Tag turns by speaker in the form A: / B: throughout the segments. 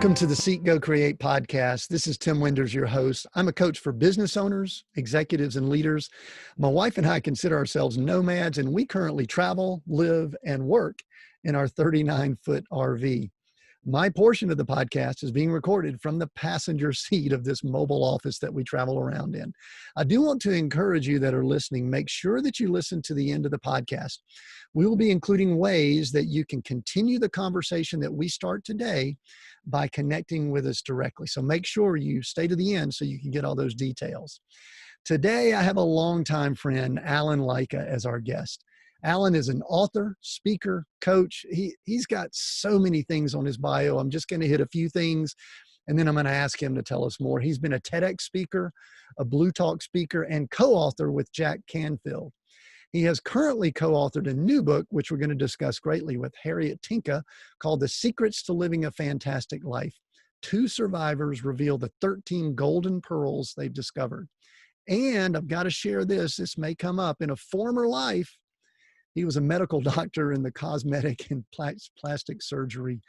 A: Welcome to the Seek, Go, Create podcast. This is Tim Winders, your host. I'm a coach for business owners, executives, and leaders. My wife and I consider ourselves nomads, and we currently travel, live, and work in our 39-foot RV. My portion of the podcast is being recorded from the passenger seat of this mobile office that we travel around in. I do want to encourage you that are listening, make sure that you listen to the end of the podcast. We will be including ways that you can continue the conversation that we start today by connecting with us directly. So make sure you stay to the end so you can get all those details. Today, I have a longtime friend, Lycka, as our guest. Alan is an author, speaker, coach. He's got so many things on his bio. I'm just going to hit a few things, and then I'm going to ask him to tell us more. He's been a TEDx speaker, a Blue Talk speaker, and co-author with Jack Canfield. He has currently co-authored a new book, which we're going to discuss greatly with Harriet Tinka, called The Secrets to Living a Fantastic Life. 2 survivors reveal the 13 golden pearls they've discovered. And I've got to share this. This may come up. In a former life, he was a medical doctor in the cosmetic and plastic surgery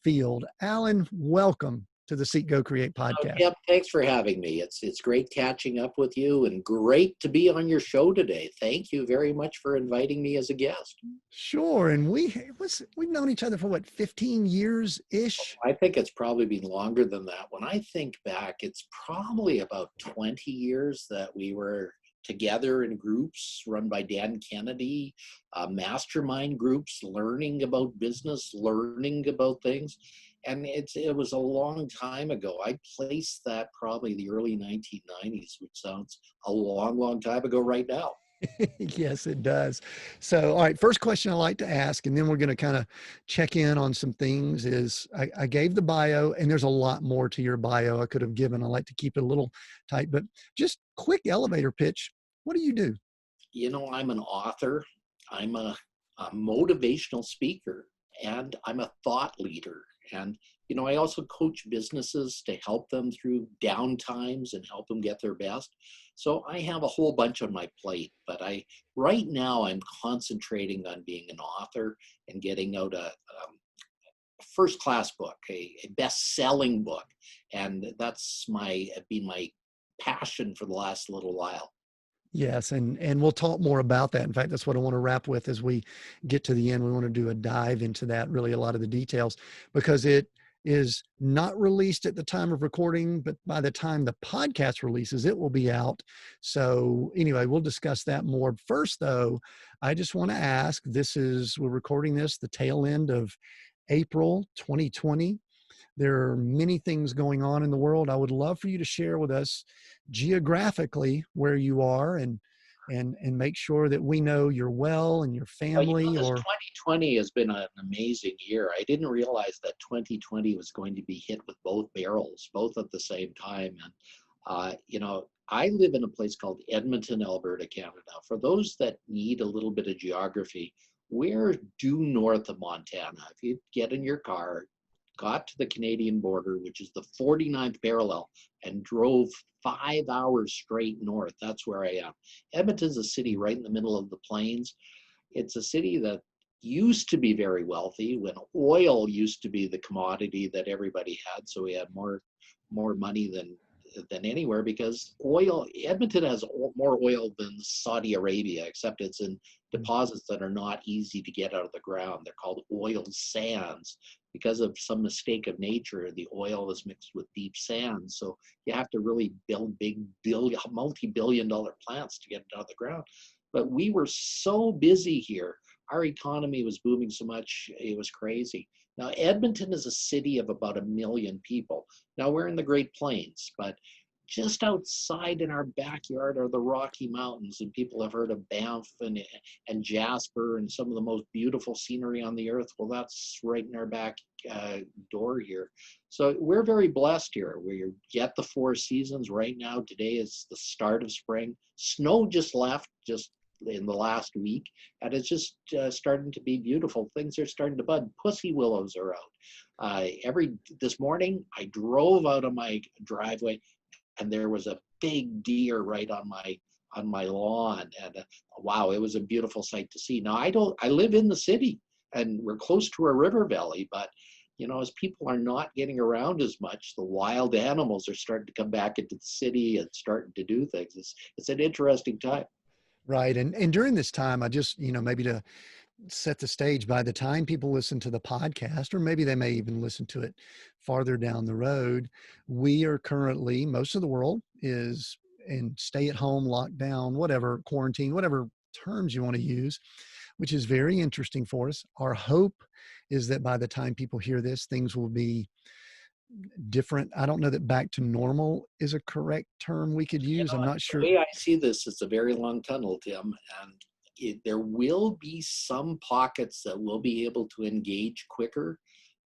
A: field. Alan, welcome to the Seek, Go, Create podcast.
B: Yep, thanks for having me. It's great catching up with you and great to be on your show today. Thank you very much for inviting me as a guest.
A: Sure. And we've known each other for what, 15 years-ish?
B: I think it's probably been longer than that. When I think back, it's probably about 20 years that we were together in groups run by Dan Kennedy, mastermind groups, learning about business, learning about things. And it was a long time ago. I placed that probably the early 1990s, which sounds a long, long time ago right now.
A: Yes, it does. So, all right, first question I like to ask, and then we're going to kind of check in on some things is I gave the bio, and there's a lot more to your bio I could have given. I like to keep it a little tight, but just quick elevator pitch. What do you do?
B: You know, I'm an author. I'm a motivational speaker, and I'm a thought leader. And, you know, I also coach businesses to help them through down times and help them get their best. So I have a whole bunch on my plate, but right now I'm concentrating on being an author and getting out a first-class book, a best-selling book. And that's been my passion for the last little while.
A: Yes, and we'll talk more about that. In fact, that's what I want to wrap with as we get to the end. We want to do a dive into that, really a lot of the details, because it is not released at the time of recording, but by the time the podcast releases, it will be out. So anyway, we'll discuss that more. First, though, I just want to ask, we're recording this the tail end of April 2020. There are many things going on in the world. I would love for you to share with us geographically where you are and make sure that we know you're well and your family.
B: Well, 2020 has been an amazing year. I didn't realize that 2020 was going to be hit with both barrels, both at the same time. And, you know, I live in a place called Edmonton, Alberta, Canada. For those that need a little bit of geography, we're due north of Montana. If you get in your car, got to the Canadian border, which is the 49th parallel, and drove 5 hours straight north. That's where I am. Edmonton's a city right in the middle of the plains. It's a city that used to be very wealthy when oil used to be the commodity that everybody had. So we had more money than anywhere because Edmonton has more oil than Saudi Arabia, except it's in deposits that are not easy to get out of the ground. They're called oil sands. Because of some mistake of nature, the oil is mixed with deep sand. So you have to really build big multi-billion-dollar plants to get it out of the ground. But we were so busy here. Our economy was booming so much, it was crazy. Now, Edmonton is a city of about 1 million people. Now, we're in the Great Plains, but just outside in our backyard are the Rocky Mountains, and people have heard of Banff and Jasper and some of the most beautiful scenery on the earth. Well, that's right in our back door here. So we're very blessed here. We get the 4 seasons right now. Today is the start of spring. Snow just left just in the last week, and it's just starting to be beautiful. Things are starting to bud. Pussy willows are out. This morning, I drove out of my driveway, and there was a big deer right on my lawn, and wow, it was a beautiful sight to see. Now I live in the city, and we're close to a river valley, but as people are not getting around as much, the wild animals are starting to come back into the city and starting to do things. It's an interesting time.
A: Right. And during this time, I just, maybe to set the stage, by the time people listen to the podcast, or maybe they may even listen to it farther down the road, we are currently, most of the world is in stay at home, lockdown, whatever, quarantine, whatever terms you want to use, which is very interesting for us. Our hope is that by the time people hear this, things will be different. I don't know that back to normal is a correct term we could use. I'm not
B: The
A: sure.
B: way I see this, it's a very long tunnel, Tim, and there will be some pockets that will be able to engage quicker.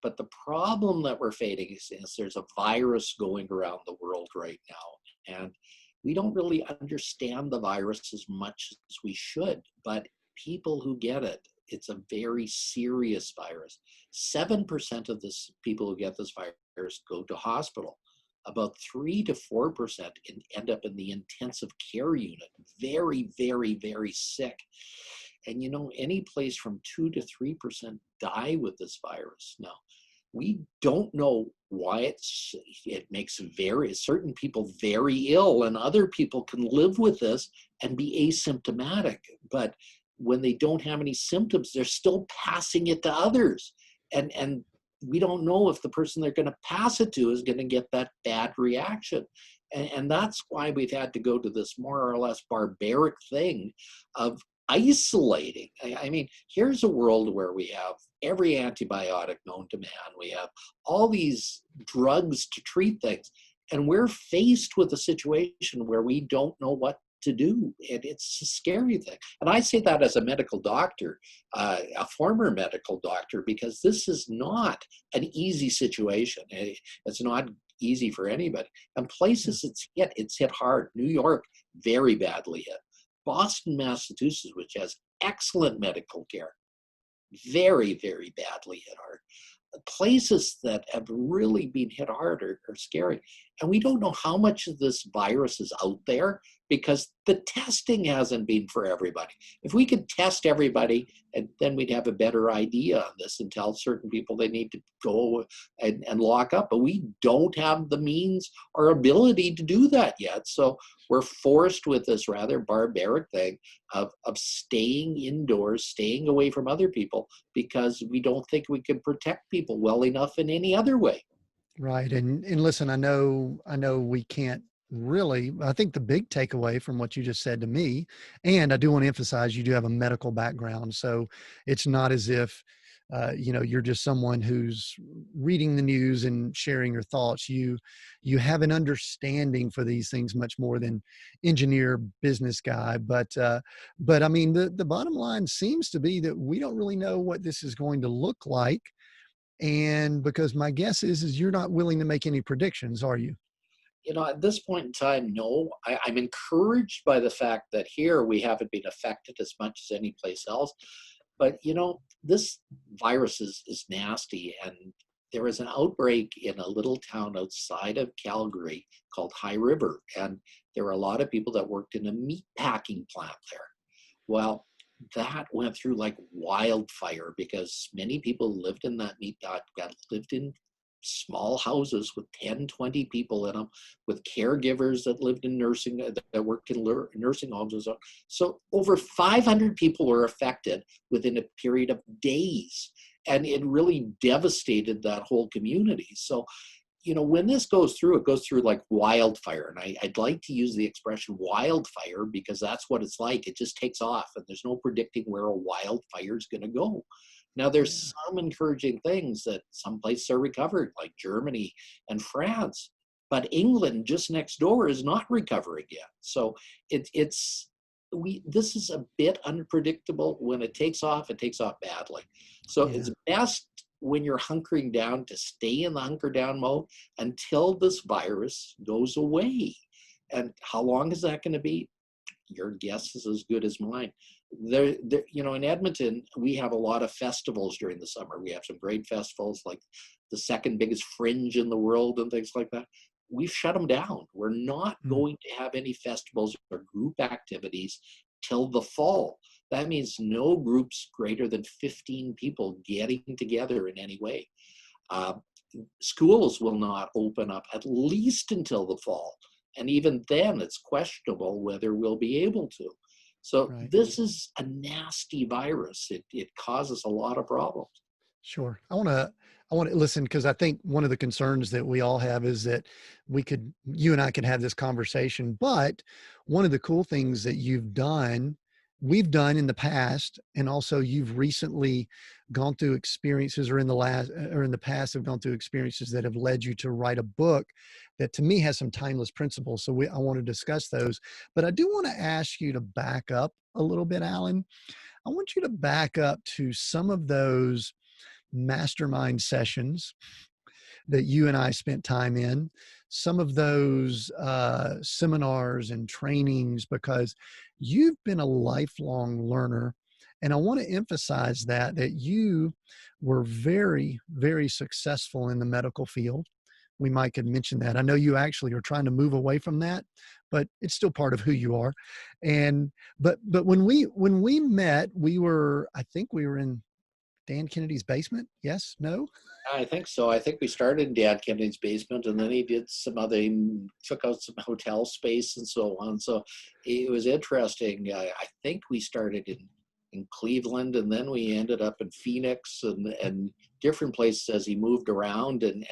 B: But the problem that we're facing is there's a virus going around the world right now, and we don't really understand the virus as much as we should. But people who get it, it's a very serious virus. 7% of this people who get this virus go to hospital. About 3 to 4% end up in the intensive care unit, very, very, very sick. And any place from 2 to 3% die with this virus. Now, we don't know why it makes certain people very ill, and other people can live with this and be asymptomatic. But when they don't have any symptoms, they're still passing it to others. And we don't know if the person they're going to pass it to is going to get that bad reaction. And that's why we've had to go to this more or less barbaric thing of isolating. I mean, here's a world where we have every antibiotic known to man. We have all these drugs to treat things. And we're faced with a situation where we don't know what to do. And it's a scary thing. And I say that as a medical doctor, a former medical doctor, because this is not an easy situation. It's not easy for anybody. And places it's hit hard. New York, very badly hit. Boston, Massachusetts, which has excellent medical care, very, very badly hit hard. Places that have really been hit hard are scary. And we don't know how much of this virus is out there because the testing hasn't been for everybody. If we could test everybody, and then we'd have a better idea on this and tell certain people they need to go and lock up. But we don't have the means or ability to do that yet. So we're forced with this rather barbaric thing of staying indoors, staying away from other people, because we don't think we can protect people well enough in any other way.
A: Right. And listen, I know we can't really, I think the big takeaway from what you just said to me, and I do want to emphasize you do have a medical background. So it's not as if, you're just someone who's reading the news and sharing your thoughts. You have an understanding for these things much more than engineer, business guy. But I mean, the bottom line seems to be that we don't really know what this is going to look like. And because my guess is you're not willing to make any predictions, are you?
B: At this point in time, no. I'm encouraged by the fact that here we haven't been affected as much as any place else. But, this virus is nasty. And there was an outbreak in a little town outside of Calgary called High River. And there were a lot of people that worked in a meat packing plant there. Well, that went through like wildfire because many people lived in that meat plant, lived in small houses with 10, 20 people in them, with caregivers that lived in that worked in nursing homes. And so over 500 people were affected within a period of days. And it really devastated that whole community. So, when this goes through, it goes through like wildfire. And I'd like to use the expression wildfire because that's what it's like. It just takes off and there's no predicting where a wildfire is going to go. Now, there's some encouraging things that some places are recovered, like Germany and France, but England just next door is not recovering yet. So this is a bit unpredictable. When it takes off badly. So it's best when you're hunkering down to stay in the hunker down mode until this virus goes away. And how long is that going to be? Your guess is as good as mine. In Edmonton, we have a lot of festivals during the summer. We have some great festivals, like the second biggest Fringe in the world and things like that. We've shut them down. We're not going to have any festivals or group activities till the fall. That means no groups greater than 15 people getting together in any way. Uh, Schools will not open up at least until the fall. And even then, it's questionable whether we'll be able to. So
A: Right.
B: this is a nasty virus. It causes a lot of problems.
A: Sure. I want to listen, because I think one of the concerns that we all have is that you and I could have this conversation, but one of the cool things that we've done in the past, and also you've recently gone through experiences, or in the past have gone through experiences that have led you to write a book that to me has some timeless principles. So I want to discuss those, but I do want to ask you to back up a little bit, Alan. I want you to back up to some of those mastermind sessions that you and I spent time in, some of those seminars and trainings, because you've been a lifelong learner. And I want to emphasize that you were very, very successful in the medical field. We might could mention that. I know you actually are trying to move away from that, but it's still part of who you are. And but when we met, I think we were in Dan Kennedy's basement. Yes? No?
B: I think so. I think we started in Dad Kennedy's basement, and then he did he took out some hotel space and so on. So it was interesting. I think we started in Cleveland, and then we ended up in Phoenix and different places as he moved around and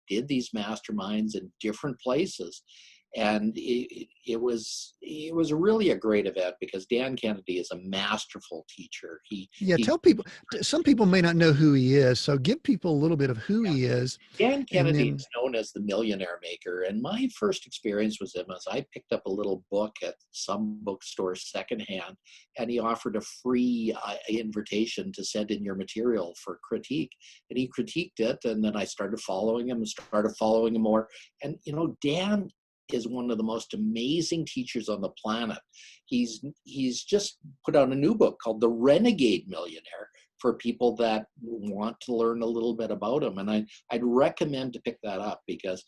B: did these masterminds in different places. And it was really a great event because Dan Kennedy is a masterful teacher.
A: Tell people, some people may not know who he is. So give people a little bit of who he is.
B: Dan
A: And
B: Kennedy
A: then,
B: is known as the Millionaire Maker. And my first experience with him is I picked up a little book at some bookstore secondhand, and he offered a free invitation to send in your material for critique. And he critiqued it, and then I started following him more. And, Dan is one of the most amazing teachers on the planet. He's just put out a new book called The Renegade Millionaire for people that want to learn a little bit about him. And I'd recommend to pick that up because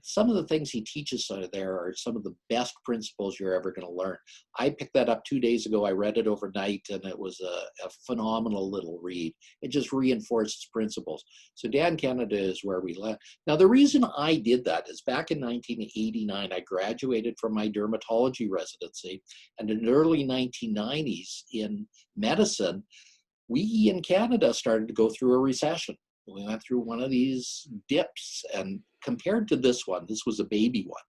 B: some of the things he teaches there are some of the best principles you're ever going to learn. I picked that up 2 days ago. I read it overnight, and it was a phenomenal little read. It just reinforces principles. So Dan Kennedy is where we left. Now, the reason I did that is back in 1989, I graduated from my dermatology residency, and in the early 1990s in medicine, we in Canada started to go through a recession. We went through one of these dips, and compared to this one, this was a baby one,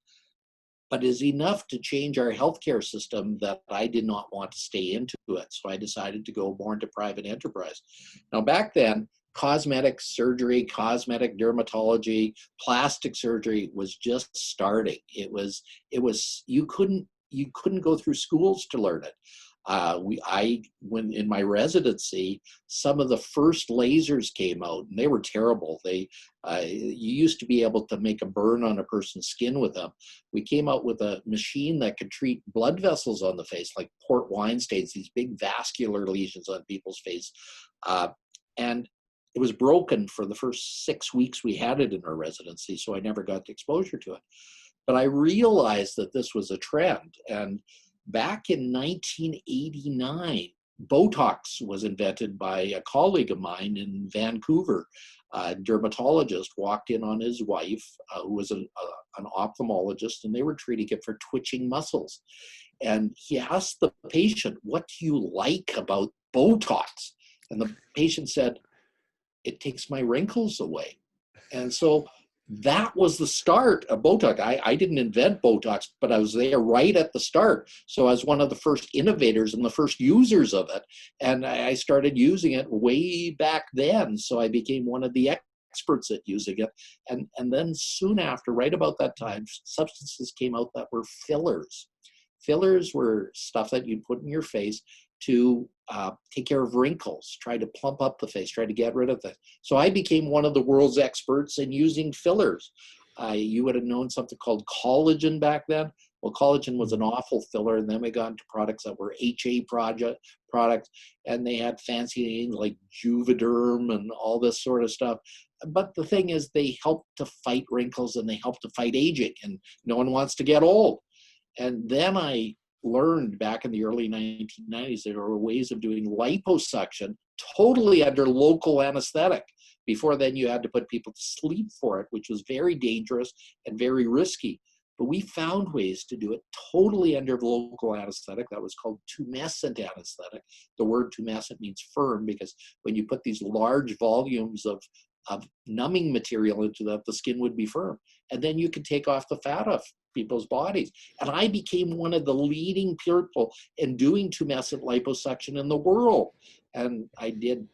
B: but is enough to change our healthcare system that I did not want to stay into it. So I decided to go more into private enterprise. Now, back then, cosmetic surgery, cosmetic dermatology, plastic surgery was just starting. You couldn't go through schools to learn it. When in my residency, some of the first lasers came out, and they were terrible. You used to be able to make a burn on a person's skin with them. We came out with a machine that could treat blood vessels on the face, like port wine stains, these big vascular lesions on people's face. And it was broken for the first 6 weeks we had it in our residency, so I never got the exposure to it. But I realized that this was a trend, and back in 1989, Botox was invented by a colleague of mine in Vancouver. A dermatologist walked in on his wife, who was an ophthalmologist, and they were treating it for twitching muscles. And he asked the patient, "What do you like about Botox?" And the patient said, "It takes my wrinkles away." And so that was the start of Botox. I didn't invent Botox, but I was there right at the start. So I was one of the first innovators and the first users of it. And I started using it way back then. So I became one of the experts at using it. And then soon after, right about that time, substances came out that were fillers. Fillers were stuff that you'd put in your face to take care of wrinkles, try to plump up the face, try to get rid of it. So I became one of the world's experts in using fillers. You would have known something called collagen back then. Well, collagen was an awful filler, and then we got into products that were HA products, and they had fancy names like Juvederm and all this sort of stuff. But the thing is, they help to fight wrinkles and they help to fight aging, and no one wants to get old. And then I learned back in the early 1990s there were ways of doing liposuction totally under local anesthetic. Before then, you had to put people to sleep for it, which was very dangerous and very risky. But we found ways to do it totally under local anesthetic. That was called tumescent anesthetic. The word tumescent means firm, because when you put these large volumes of numbing material into that, the skin would be firm. And then you could take off the fat off people's bodies. And I became one of the leading people in doing tumescent liposuction in the world. And I did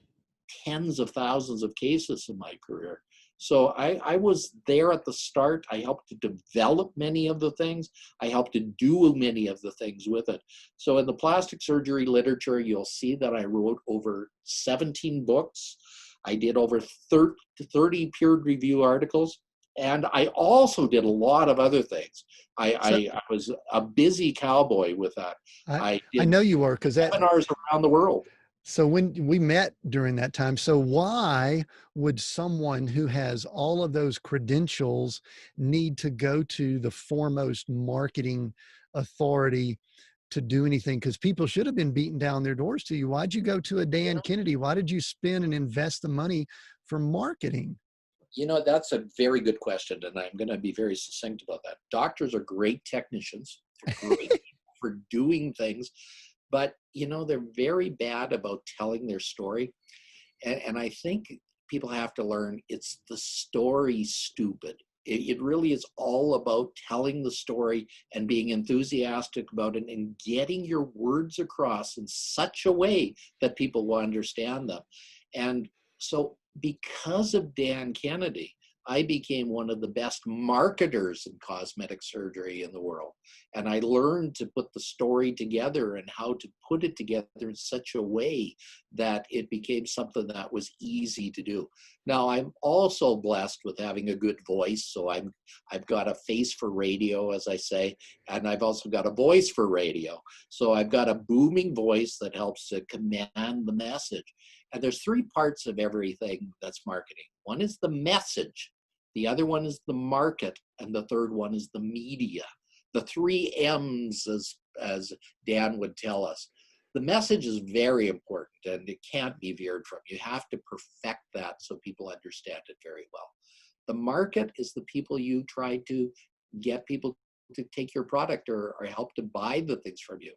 B: tens of thousands of cases in my career. So I was there at the start. I helped to develop many of the things. I helped to do many of the things with it. So in the plastic surgery literature, you'll see that I wrote over 17 books. I did over 30 peer review articles. And I also did a lot of other things. I was a busy cowboy with that.
A: I know you were, because
B: seminars around the world.
A: So when we met during that time, so why would someone who has all of those credentials need to go to the foremost marketing authority to do anything? Because people should have been beating down their doors to you. Why'd you go to a Dan Kennedy? Why did you spend and invest the money for marketing?
B: You know, that's a very good question, and I'm going to be very succinct about that. Doctors are great technicians. They're great for doing things, but, you know, they're very bad about telling their story. And I think people have to learn it's the story, stupid. It really is all about telling the story and being enthusiastic about it and getting your words across in such a way that people will understand them. And so because of Dan Kennedy, I became one of the best marketers in cosmetic surgery in the world. And I learned to put the story together and how to put it together in such a way that it became something that was easy to do. Now, I'm also blessed with having a good voice. So I've got a face for radio, as I say, and I've also got a voice for radio. So I've got a booming voice that helps to command the message. And there's three parts of everything that's marketing. One is the message, the other one is the market, and the third one is the media. The three M's, as Dan would tell us. The message is very important, and it can't be veered from. You have to perfect that so people understand it very well. The market is the people you try to get people to take your product or help to buy the things from you.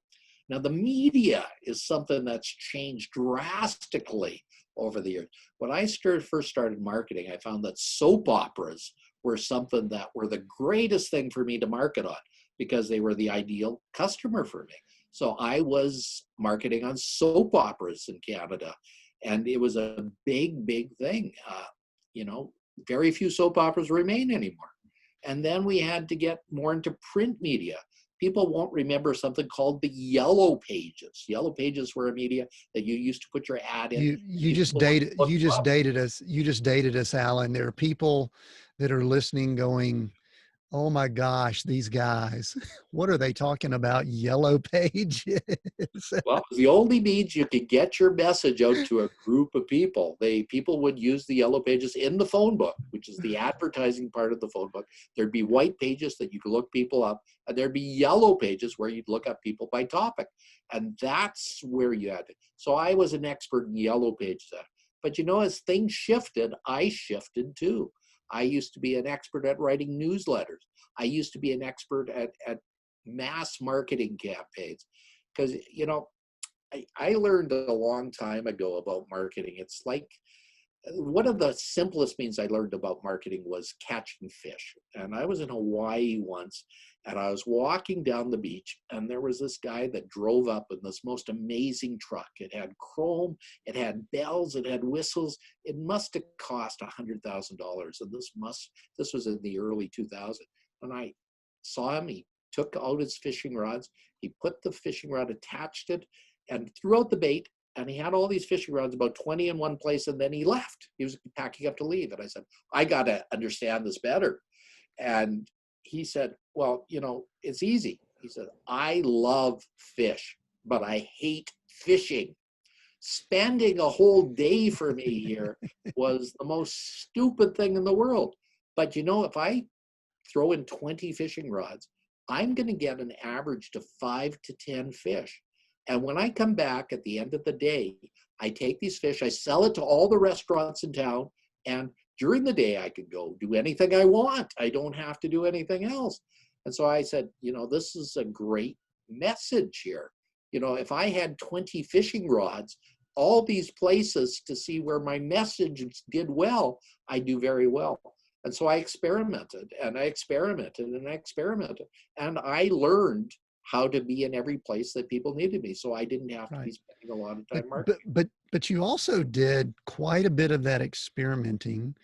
B: Now, the media is something that's changed drastically over the years. When I first started marketing, I found that soap operas were something that were the greatest thing for me to market on because they were the ideal customer for me. So I was marketing on soap operas in Canada, and it was a big, big thing. You know, very few soap operas remain anymore. And then we had to get more into print media. People won't remember something called the Yellow Pages. Yellow Pages were a media that you used to put your ad in.
A: You just dated us, Alan. There are people that are listening going, oh my gosh, these guys, what are they talking about? Yellow Pages?
B: Well, the only means you could get your message out to a group of people. People would use the Yellow Pages in the phone book, which is the advertising part of the phone book. There'd be white pages that you could look people up, and there'd be yellow pages where you'd look up people by topic. And that's where you had it. So I was an expert in Yellow Pages. But you know, as things shifted, I shifted too. I used to be an expert at writing newsletters. I used to be an expert at mass marketing campaigns. Because, you know, I learned a long time ago about marketing. It's like one of the simplest means I learned about marketing was catching fish. And I was in Hawaii once, and I was walking down the beach, and there was this guy that drove up in this most amazing truck. It had chrome, it had bells, it had whistles. It must have cost $100,000. And this was in the early 2000s. And I saw him, he took out his fishing rods, he put the fishing rod, attached it, and threw out the bait. And he had all these fishing rods, about 20 in one place, and then he left. He was packing up to leave. And I said, I got to understand this better. And he said, well, you know, it's easy. He said, I love fish, but I hate fishing. Spending a whole day for me here was the most stupid thing in the world. But, you know, if I throw in 20 fishing rods, I'm going to get an average to 5 to 10 fish. And when I come back at the end of the day, I take these fish, I sell it to all the restaurants in town, And during the day, I could go do anything I want. I don't have to do anything else. And so I said, this is a great message here. If I had 20 fishing rods, all these places to see where my message did well, I do very well. And so I experimented and I experimented and I experimented. And I learned how to be in every place that people needed me. So I didn't have to be spending a lot of time marketing.
A: But you also did quite a bit of that experimenting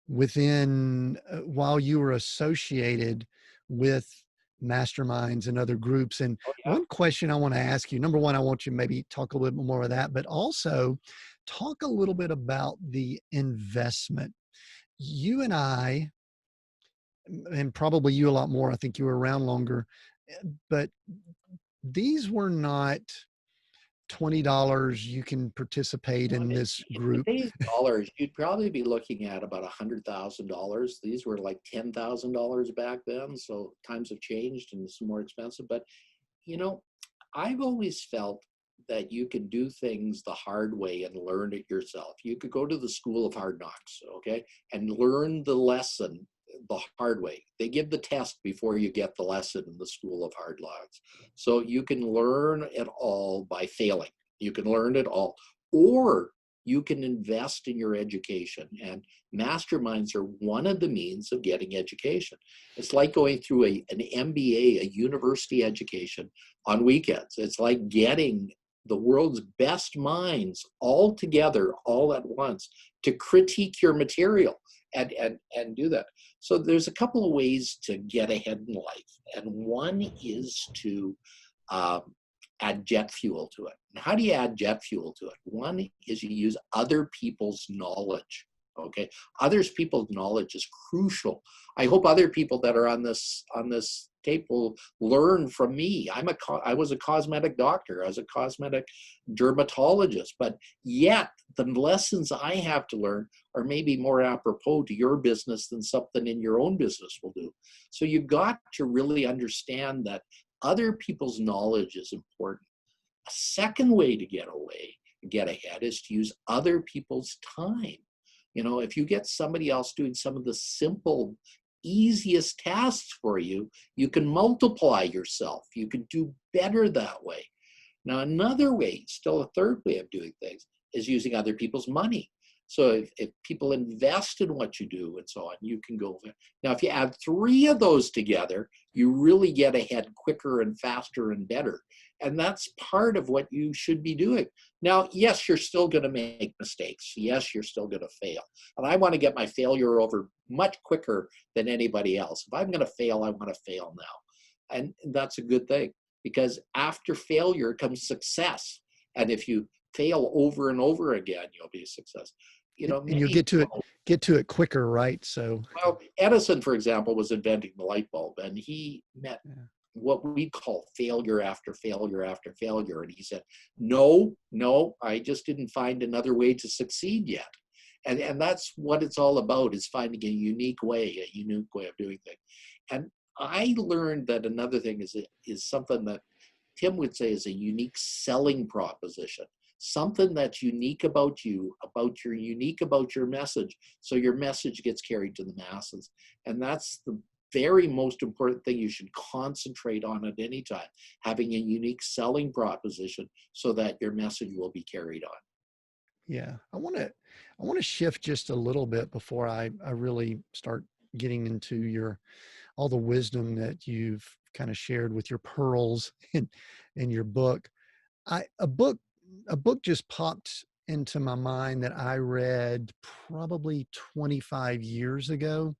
A: within while you were associated with masterminds and other groups. And
B: Oh, yeah.
A: one question I want to ask you, number one, I want you to maybe talk a little bit more of that, but also talk a little bit about the investment. You and I, and probably you a lot more, I think you were around longer, but these were not $20 you can participate in this group.
B: In today's dollars, you'd probably be looking at about $100,000. These were like $10,000 back then. So times have changed and it's more expensive. But, I've always felt that you can do things the hard way and learn it yourself. You could go to the school of hard knocks, okay, and learn the lesson the hard way. They give the test before you get the lesson in the school of hard knocks. So you can learn it all by failing. You can learn it all, or you can invest in your education. And masterminds are one of the means of getting education. It's like going through an MBA, a university education on weekends. It's like getting the world's best minds all together, all at once, to critique your material and do that. So there's a couple of ways to get ahead in life. And one is to add jet fuel to it. And how do you add jet fuel to it? One is you use other people's knowledge. Okay, others people's knowledge is crucial. I hope other people that are on this tape will learn from me. I was a cosmetic doctor, I was a cosmetic dermatologist, but yet the lessons I have to learn are maybe more apropos to your business than something in your own business will do. So you've got to really understand that other people's knowledge is important. A second way to get ahead is to use other people's time. If you get somebody else doing some of the simple, easiest tasks for you, you can multiply yourself. You can do better that way. Now, another way, still a third way of doing things, is using other people's money. So if people invest in what you do and so on, you can go there. Now, if you add three of those together, you really get ahead quicker and faster and better. And that's part of what you should be doing. Now, yes, you're still going to make mistakes. Yes, you're still going to fail. And I want to get my failure over much quicker than anybody else. If I'm going to fail, I want to fail now. And that's a good thing, because after failure comes success. And if you fail over and over again, you'll be a success.
A: And you'll get to it quicker, right? So,
B: well, Edison, for example, was inventing the light bulb, and he met what we call failure after failure after failure. And he said, no, I just didn't find another way to succeed yet. And that's what it's all about, is finding a unique way of doing things. And I learned that another thing is something that Tim would say is a unique selling proposition. Something that's unique about you, unique about your message, so your message gets carried to the masses. And that's the very most important thing you should concentrate on at any time, having a unique selling proposition so that your message will be carried on.
A: Yeah, I want to shift just a little bit before I really start getting into all the wisdom that you've kind of shared with your pearls in your book. A book just popped into my mind that I read probably 25 years ago,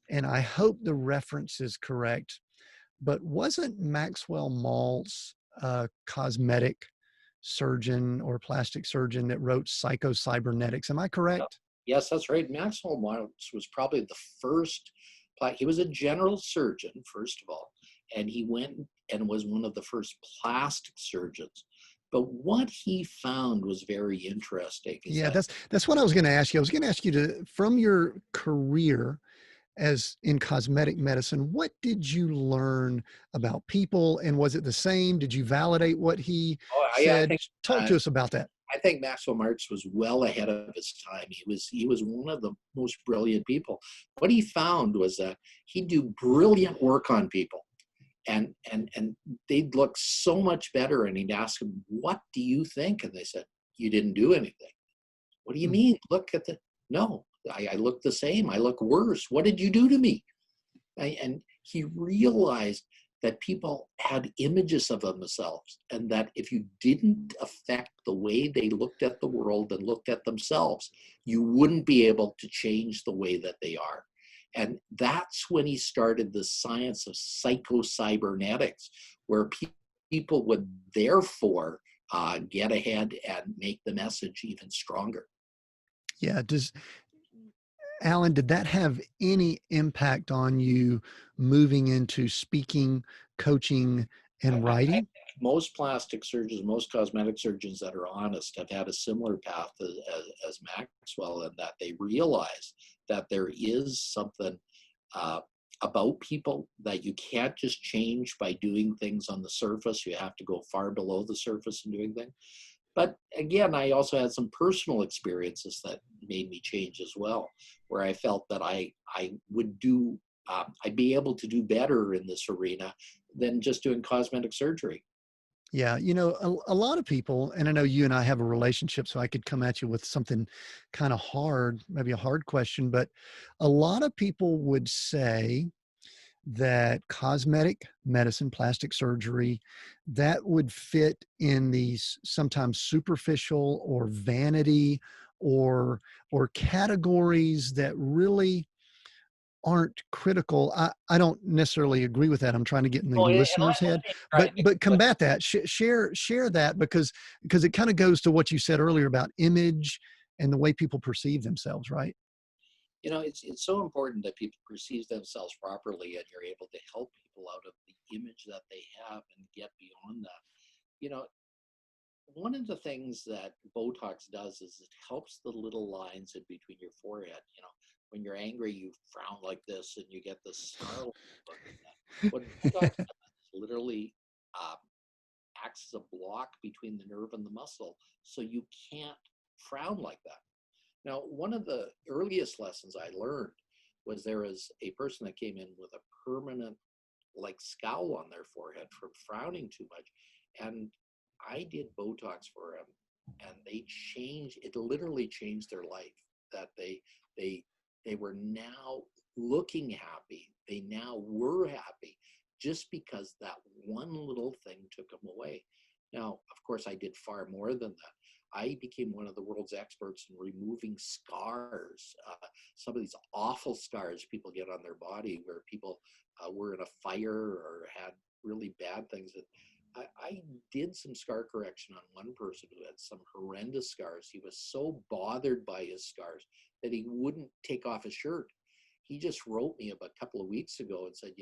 A: and I hope the reference is correct, but wasn't Maxwell Maltz a cosmetic surgeon or plastic surgeon that wrote Psycho-Cybernetics? Am I correct?
B: Yes, that's right. Maxwell Maltz was probably the first. He was a general surgeon, first of all, and he went and was one of the first plastic surgeons. But what he found was very interesting.
A: Yeah, that's what I was going to ask you. I was going to ask you from your career as in cosmetic medicine, what did you learn about people, and was it the same? Did you validate what he said? Talk to us about that.
B: I think Maxwell Marx was well ahead of his time. He was one of the most brilliant people. What he found was that he'd do brilliant work on people, and they'd look so much better. And he'd ask them, "What do you think?" And they said, "You didn't do anything." "What do you mean? Look at the no. I look the same. I look worse. What did you do to me?" And he realized that people had images of themselves, and that if you didn't affect the way they looked at the world and looked at themselves, you wouldn't be able to change the way that they are. And that's when he started the science of psycho-cybernetics, where people would therefore get ahead and make the message even stronger.
A: Yeah. Alan, did that have any impact on you moving into speaking, coaching, and
B: I
A: writing?
B: think most plastic surgeons, most cosmetic surgeons that are honest have had a similar path as Maxwell, and that they realize that there is something uh, about people that you can't just change by doing things on the surface. You have to go far below the surface in doing things. But again, I also had some personal experiences that made me change as well, where I felt that I would do, I'd be able to do better in this arena than just doing cosmetic surgery.
A: Yeah, a lot of people, and I know you and I have a relationship, so I could come at you with something kind of hard, maybe a hard question, but a lot of people would say that cosmetic medicine, plastic surgery, that would fit in these sometimes superficial or vanity or categories that really aren't critical. I don't necessarily agree with that. I'm trying to get in the
B: Oh, and
A: listener's head,
B: me try to
A: but
B: put,
A: combat that. Share that because it kind of goes to what you said earlier about image and the way people perceive themselves, right?
B: it's so important that people perceive themselves properly, and you're able to help people out of the image that they have and get beyond that. You know, one of the things that Botox does is it helps the little lines in between your forehead. When you're angry, you frown like this and you get this snarl look at that. What Botox does is literally uh, acts as a block between the nerve and the muscle, so you can't frown like that. Now, one of the earliest lessons I learned was there was a person that came in with a permanent like scowl on their forehead from frowning too much. And I did Botox for them, and it literally changed their life. That they they were now looking happy. They now were happy just because that one little thing took them away. Now, of course, I did far more than that. I became one of the world's experts in removing scars. Some of these awful scars people get on their body, where people were in a fire or had really bad things. I did some scar correction on one person who had some horrendous scars. He was so bothered by his scars that he wouldn't take off his shirt. He just wrote me about a couple of weeks ago and said,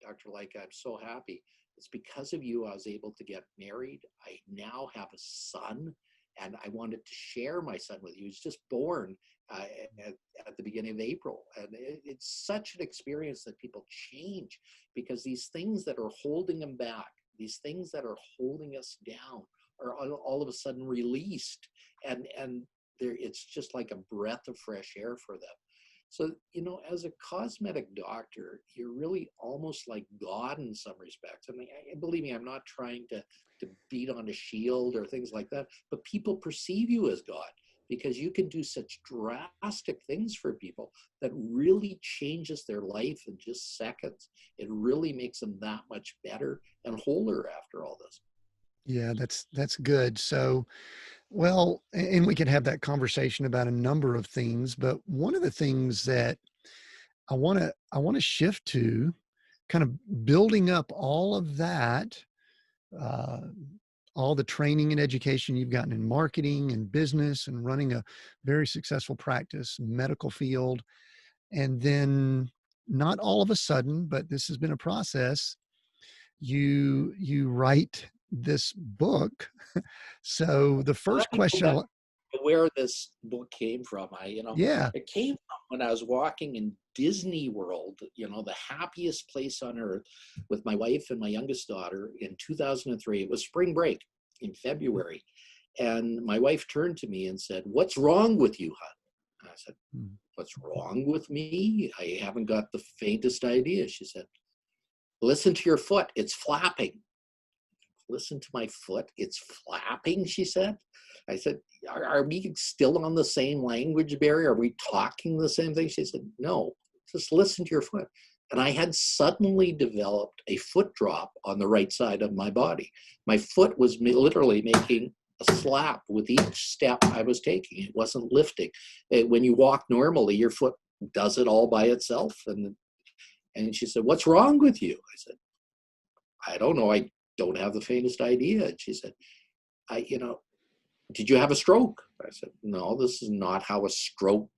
B: Dr. Lycka, I'm so happy. It's because of you I was able to get married. I now have a son, and I wanted to share my son with you. He was just born at the beginning of April. And it's such an experience that people change, because these things that are holding them back, these things that are holding us down, are all of a sudden released. And it's just like a breath of fresh air for them. So, as a cosmetic doctor, you're really almost like God in some respects. I mean, believe me, I'm not trying to beat on a shield or things like that, but people perceive you as God because you can do such drastic things for people that really changes their life in just seconds. It really makes them that much better and wholer after all this.
A: Yeah, that's good. So, well, and we could have that conversation about a number of things, but one of the things that I want to shift to, kind of building up all of that, uh, all the training and education you've gotten in marketing and business and running a very successful practice, medical field, and then not all of a sudden, but this has been a process. You write this book. So the
B: Well,
A: first
B: let me go
A: question,
B: back to where this book came from.
A: yeah,
B: It came from when I was walking in Disney World, the happiest place on earth, with my wife and my youngest daughter in 2003. It was spring break in February. And my wife turned to me and said, "What's wrong with you, hon?" And I said,
A: Mm.
B: "What's wrong with me? I haven't got the faintest idea." She said, "Listen to your foot. It's flapping." "Listen to my foot. It's flapping," she said. I said, are we still on the same language barrier? Are we talking the same thing? She said, "No, just listen to your foot." And I had suddenly developed a foot drop on the right side of my body. My foot was literally making a slap with each step I was taking. It wasn't lifting. When you walk normally, your foot does it all by itself. And she said, "What's wrong with you?" I said, "I don't know. I don't have the faintest idea." And she said, "Did you have a stroke?" I said, "No, this is not how a stroke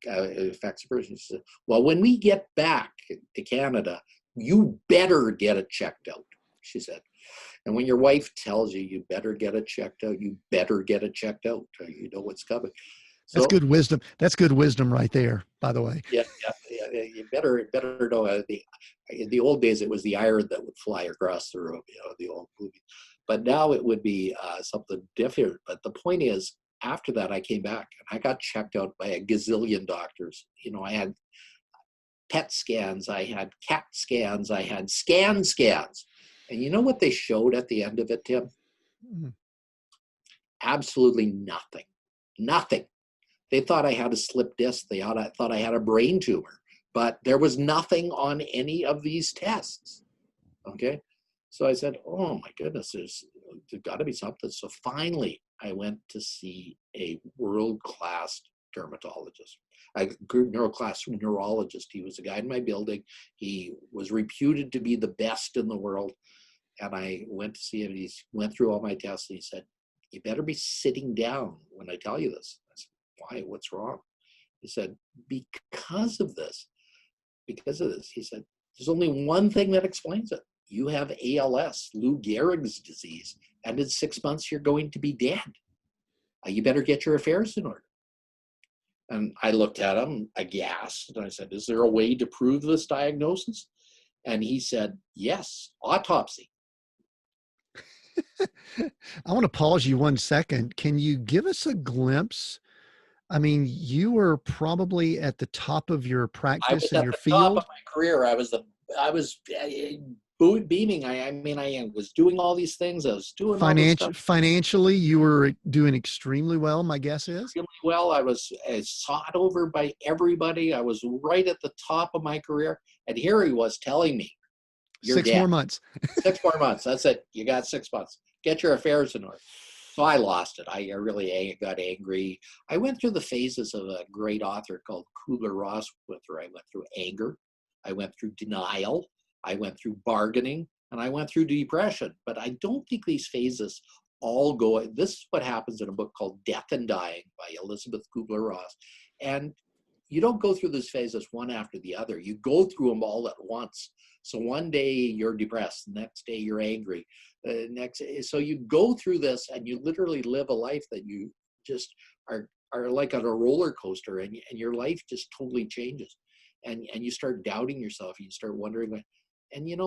B: affects a person." She said, "Well, when we get back to Canada, you better get it checked out," she said. And when your wife tells you, you better get it checked out, you better get it checked out. You know what's coming.
A: That's
B: So
A: good wisdom. That's good wisdom right there, by the way.
B: yeah, you better know. In the old days, it was the iron that would fly across the room, the old movie. But now it would be something different. But the point is, after that, I came back and I got checked out by a gazillion doctors. I had PET scans, I had CAT scans, I had scans. And you know what they showed at the end of it, Tim?
A: Mm.
B: Absolutely nothing. Nothing. They thought I had a slip disc. They thought I had a brain tumor, but there was nothing on any of these tests. Okay. So I said, "Oh my goodness, there's got to be something." So finally, I went to see a world-class dermatologist, a world-class neurologist. He was a guy in my building. He was reputed to be the best in the world. And I went to see him. He went through all my tests. And he said, "You better be sitting down when I tell you this." I said, "Why? What's wrong?" He said, because of this, he said, "There's only one thing that explains it. You have ALS, Lou Gehrig's disease, and in 6 months you're going to be dead. You better get your affairs in order." And I looked at him aghast, and I said, "Is there a way to prove this diagnosis?" And he said, "Yes, autopsy."
A: I want to pause you 1 second. Can you give us a glimpse? I mean, you were probably at the top of your
B: I
A: practice
B: was
A: and
B: at
A: your
B: the top of
A: field.
B: my career. I was beaming. I mean, I was doing all these things. I was doing all this stuff
A: Financially, you were doing extremely well, my guess is.
B: really well. I was sought over by everybody. I was right at the top of my career. And here he was telling me, "You're
A: 6 more
B: dead.
A: months.
B: 6 more months. That's it. You got 6 months. Get your affairs in order." So I lost it. I really got angry. I went through the phases of a great author called Kubler-Ross went through. I went through anger. I went through denial. I went through bargaining. And I went through depression. But I don't think these phases all go. This is what happens in a book called Death and Dying by Elizabeth Kubler-Ross. And you don't go through these phases one after the other. You go through them all at once. So one day you're depressed, the next day you're angry, so you go through this and you literally live a life that you just are like on a roller coaster, and your life just totally changes, and you start doubting yourself. You start wondering, and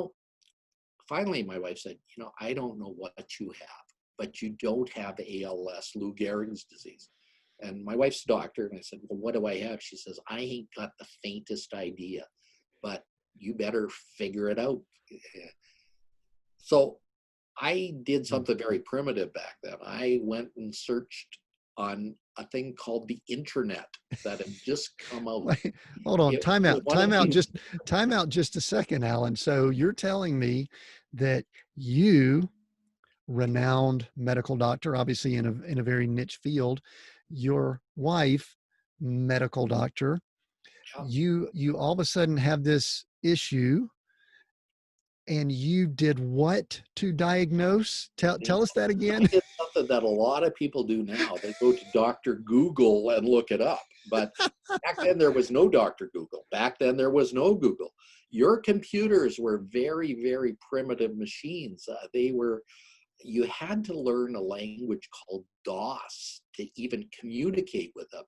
B: finally my wife said, "I don't know what you have, but you don't have ALS, Lou Gehrig's disease." And my wife's a doctor, and I said, "Well, what do I have?" She says, "I ain't got the faintest idea, but you better figure it out." So I did something very primitive back then. I went and searched on a thing called the internet that had just come out.
A: Wait, hold on.
B: It was one of
A: Time out just a second, Alan. So you're telling me that you, renowned medical doctor, obviously in a very niche field, your wife, medical doctor,
B: yeah,
A: you all of a sudden have this issue, and you did what to diagnose? Tell us that
B: I
A: again.
B: did something that a lot of people do now. They go to Dr. Google and look it up. But back then there was no Dr. Google. Back then there was no Google. Your computers were very, very primitive machines. You had to learn a language called DOS to even communicate with them.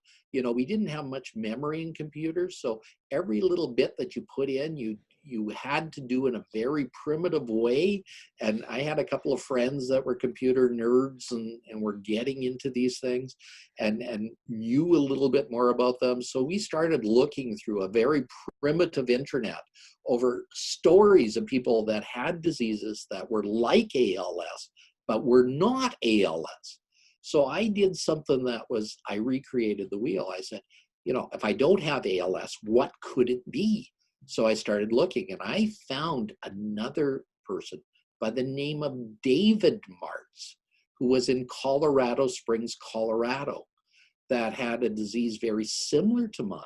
B: We didn't have much memory in computers, so every little bit that you put in, you had to do in a very primitive way. And I had a couple of friends that were computer nerds and were getting into these things and knew a little bit more about them. So we started looking through a very primitive internet over stories of people that had diseases that were like ALS, but were not ALS. So I did something that was, I recreated the wheel. I said, you know, if I don't have ALS, what could it be? So I started looking and I found another person by the name of David Martz, who was in Colorado Springs, Colorado, that had a disease very similar to mine,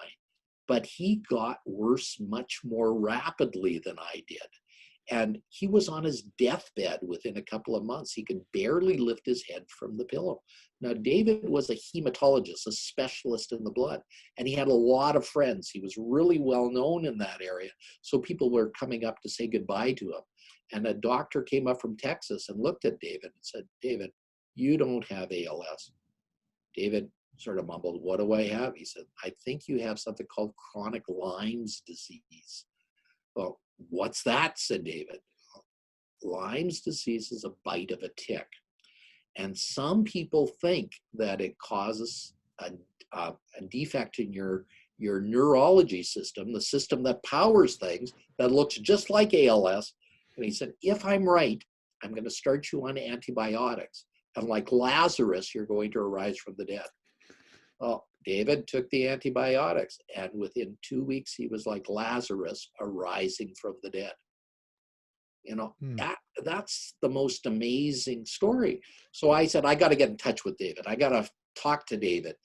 B: but he got worse much more rapidly than I did. And he was on his deathbed within a couple of months. He could barely lift his head from the pillow. Now, David was a hematologist, a specialist in the blood, and he had a lot of friends. He was really well known in that area. So people were coming up to say goodbye to him. And a doctor came up from Texas and looked at David and said, David, you don't have ALS. David sort of mumbled, what do I have? He said, I think you have something called chronic Lyme's disease. Well, what's that? Said David. Lyme's disease is a bite of a tick. And some people think that it causes a defect in your neurology system, the system that powers things, that looks just like ALS. And he said, if I'm right, I'm going to start you on antibiotics. And like Lazarus, you're going to arise from the dead. Well, David took the antibiotics, and within 2 weeks, he was like Lazarus arising from the dead. You know, that's the most amazing story. So I said, I got to get in touch with David. I got to talk to David.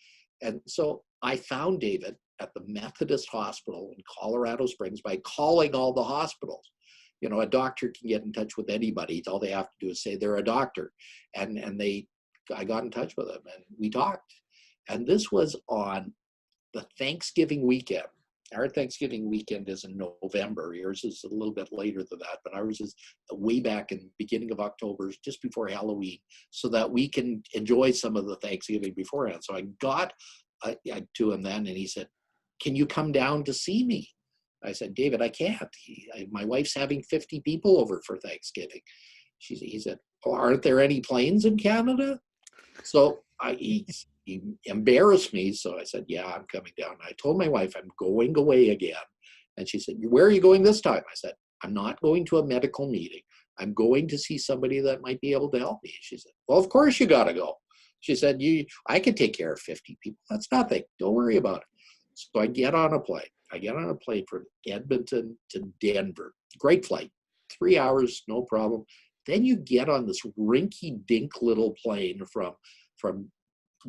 B: And so I found David at the Methodist Hospital in Colorado Springs by calling all the hospitals. You know, a doctor can get in touch with anybody. All they have to do is say they're a doctor. And I got in touch with him and we talked. And this was on the Thanksgiving weekend. Our Thanksgiving weekend is in November. Yours is a little bit later than that, but ours is way back in the beginning of October, just before Halloween, so that we can enjoy some of the Thanksgiving beforehand. So I got to him then, and he said, can you come down to see me? I said, David, I can't. My wife's having 50 people over for Thanksgiving. He said, well, aren't there any planes in Canada? So he embarrassed me. So I said, yeah, I'm coming down. I told my wife, I'm going away again. And she said, where are you going this time? I said, I'm not going to a medical meeting. I'm going to see somebody that might be able to help me. She said, well, of course you got to go. She said, I can take care of 50 people. That's nothing. Don't worry about it. So I get on a plane. I get on a plane from Edmonton to Denver. Great flight. 3 hours, no problem. Then you get on this rinky-dink little plane from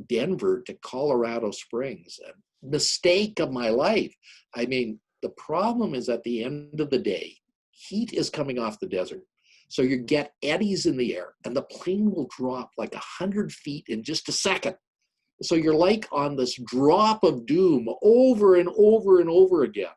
B: Denver to Colorado Springs. A mistake of my life. I mean, the problem is at the end of the day, heat is coming off the desert. So you get eddies in the air and the plane will drop like 100 feet in just a second. So you're like on this drop of doom over and over and over again.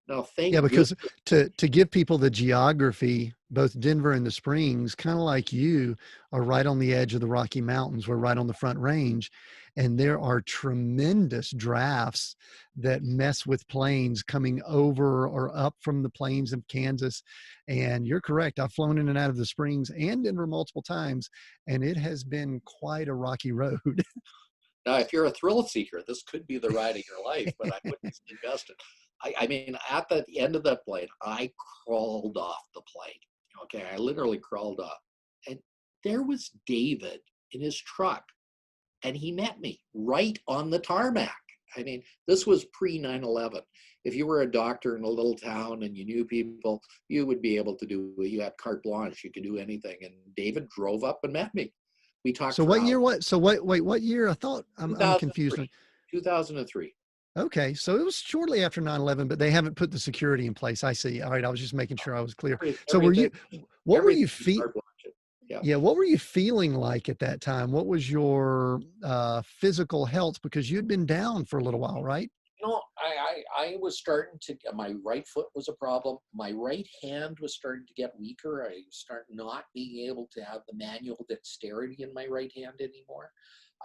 B: Now,
A: yeah, because to give people the geography, both Denver and the Springs, kind of like you, are right on the edge of the Rocky Mountains. We're right on the Front Range, and there are tremendous drafts that mess with planes coming over or up from the plains of Kansas. And you're correct. I've flown in and out of the Springs and Denver multiple times, and it has been quite a rocky road.
B: Now, if you're a thrill seeker, this could be the ride of your life, but I wouldn't invest it. I mean, at the end of that plane, I crawled off the plane. Okay, I literally crawled off. And there was David in his truck, and he met me right on the tarmac. I mean, this was pre-9/11. If you were a doctor in a little town and you knew people, you would be able to do, you had carte blanche, you could do anything. And David drove up and met me. We talked.
A: So what year? What year? I thought I'm confused.
B: 2003.
A: Okay, so it was shortly after 9/11, but they haven't put the security in place. I see. All right, I was just making sure I was clear. So what were you feeling? Yeah, what were you feeling like at that time? What was your physical health? Because you'd been down for a little while, right?
B: No, I was starting to, my right foot was a problem. My right hand was starting to get weaker. I started not being able to have the manual dexterity in my right hand anymore.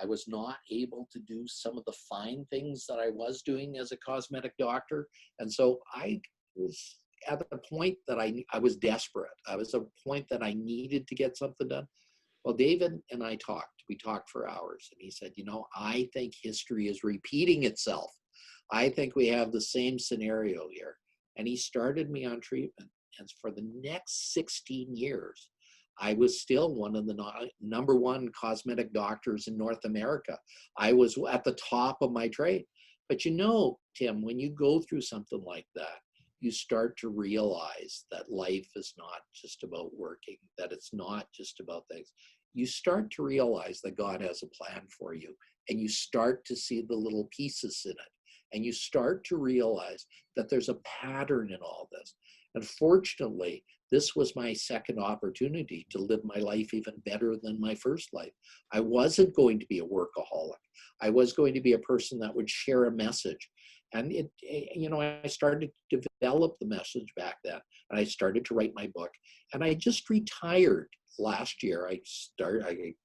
B: I was not able to do some of the fine things that I was doing as a cosmetic doctor. And so I was at the point that I was desperate. I was at a point that I needed to get something done. Well, David and I talked. We talked for hours, and he said, I think history is repeating itself. I think we have the same scenario here. And he started me on treatment. And for the next 16 years, I was still one of the number one cosmetic doctors in North America. I was at the top of my trade. But Tim, when you go through something like that, you start to realize that life is not just about working, that it's not just about things. You start to realize that God has a plan for you, and you start to see the little pieces in it. And you start to realize that there's a pattern in all this. Unfortunately, this was my second opportunity to live my life even better than my first life. I wasn't going to be a workaholic. I was going to be a person that would share a message. And I started to develop the message back then. And I started to write my book. And I just retired last year. I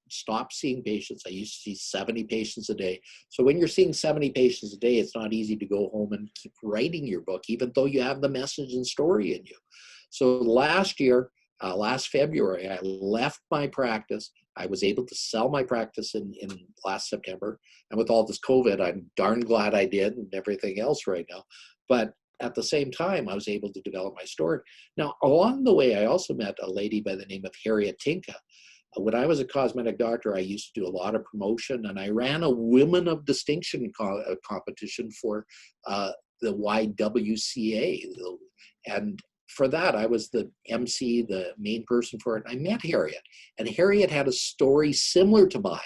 B: stopped seeing patients. I used to see 70 patients a day. So when you're seeing 70 patients a day, it's not easy to go home and keep writing your book, even though you have the message and story in you. So last year, last February, I left my practice. I was able to sell my practice in last September. And with all this COVID, I'm darn glad I did, and everything else right now. But at the same time, I was able to develop my story. Now, along the way, I also met a lady by the name of Harriet Tinka. When I was a cosmetic doctor, I used to do a lot of promotion, and I ran a Women of Distinction competition for the YWCA. And for that, I was the MC, the main person for it. I met Harriet, and Harriet had a story similar to mine,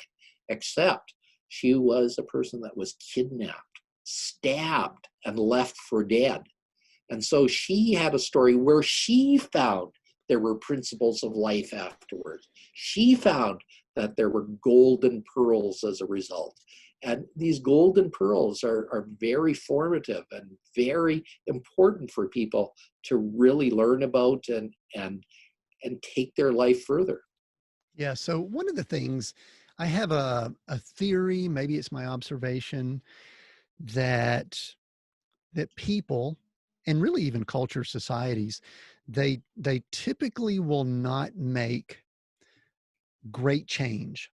B: except she was a person that was kidnapped, stabbed, and left for dead. And so she had a story where she found there were principles of life afterwards. She found that there were golden pearls as a result. And these golden pearls are very formative and very important for people to really learn about and take their life further.
A: Yeah. So one of the things, I have a theory, maybe it's my observation, that people, and really even culture, societies, they typically will not make great change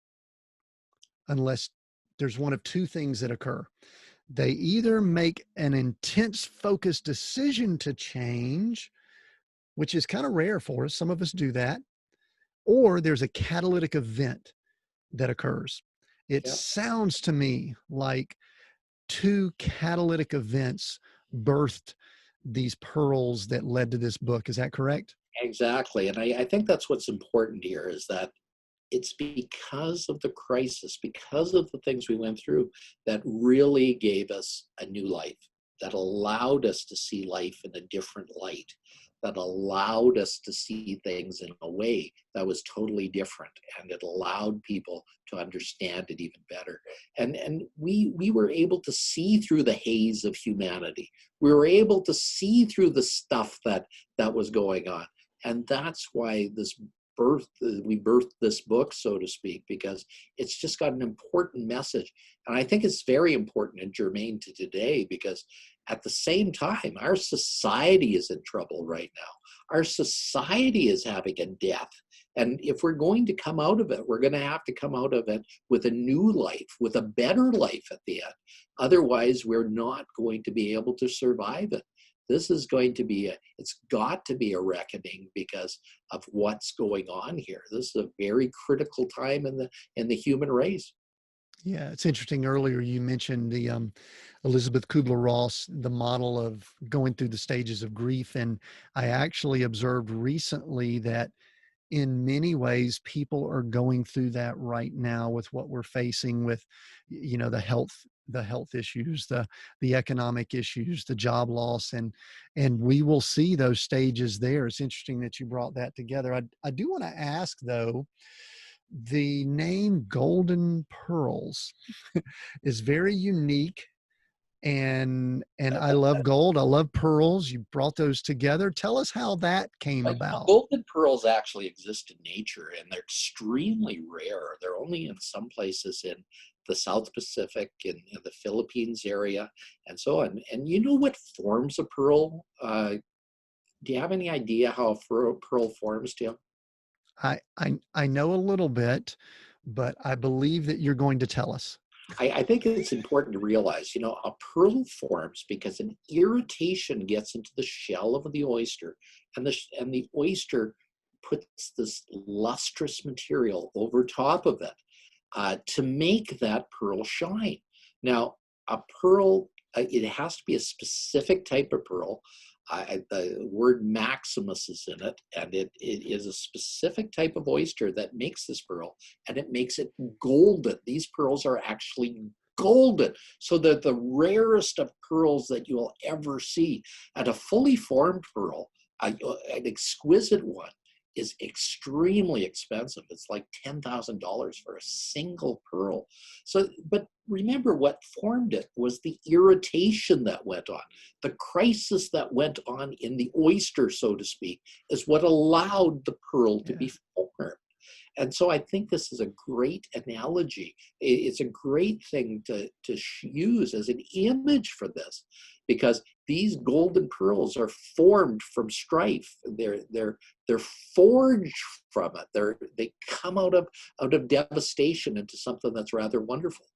A: unless there's one of two things that occur. They either make an intense focused decision to change, which is kind of rare for us. Some of us do that. Or there's a catalytic event that occurs. It
B: Yep.
A: sounds to me like two catalytic events birthed these pearls that led to this book. Is that correct?
B: Exactly. And I think that's what's important here, is that it's because of the crisis, because of the things we went through, that really gave us a new life, that allowed us to see life in a different light, that allowed us to see things in a way that was totally different, and it allowed people to understand it even better. And we were able to see through the haze of humanity. We were able to see through the stuff that was going on. And that's why we birthed this book, so to speak, because it's just got an important message. And I think it's very important and germane to today, because at the same time, our society is in trouble right now. Our society is having a death. And if we're going to come out of it, we're going to have to come out of it with a new life, with a better life at the end. Otherwise, we're not going to be able to survive it. This is going to be it's got to be a reckoning because of what's going on here. This is a very critical time in the human race.
A: Yeah, it's interesting. Earlier, you mentioned the Elizabeth Kubler-Ross, the model of going through the stages of grief. And I actually observed recently that in many ways, people are going through that right now with what we're facing with, the health issues, the economic issues, the job loss, and we will see those stages there. It's interesting that you brought that together. I do want to ask though, the name Golden Pearls is very unique. And I love gold. I love pearls. You brought those together. Tell us how that came about.
B: Golden pearls actually exist in nature, and they're extremely rare. They're only in some places in the South Pacific, in the Philippines area, and so on. And you know what forms a pearl? Do you have any idea how a pearl forms, Tim?
A: I know a little bit, but I believe that you're going to tell us.
B: I think it's important to realize, a pearl forms because an irritation gets into the shell of the oyster, and the oyster puts this lustrous material over top of it to make that pearl shine. Now, a pearl, it has to be a specific type of pearl. The word maximus is in it, and it is a specific type of oyster that makes this pearl, and it makes it golden. These pearls are actually golden, so they're the rarest of pearls that you'll ever see. And a fully formed pearl, an exquisite one, is extremely expensive. It's like $10,000 for a single pearl. So, but remember, what formed it was the irritation that went on. The crisis that went on in the oyster, so to speak, is what allowed the pearl to be formed. And so I think this is a great analogy. It's a great thing to use as an image for this, because these golden pearls are formed from strife. They're forged from it. They come out of devastation into something that's rather wonderful.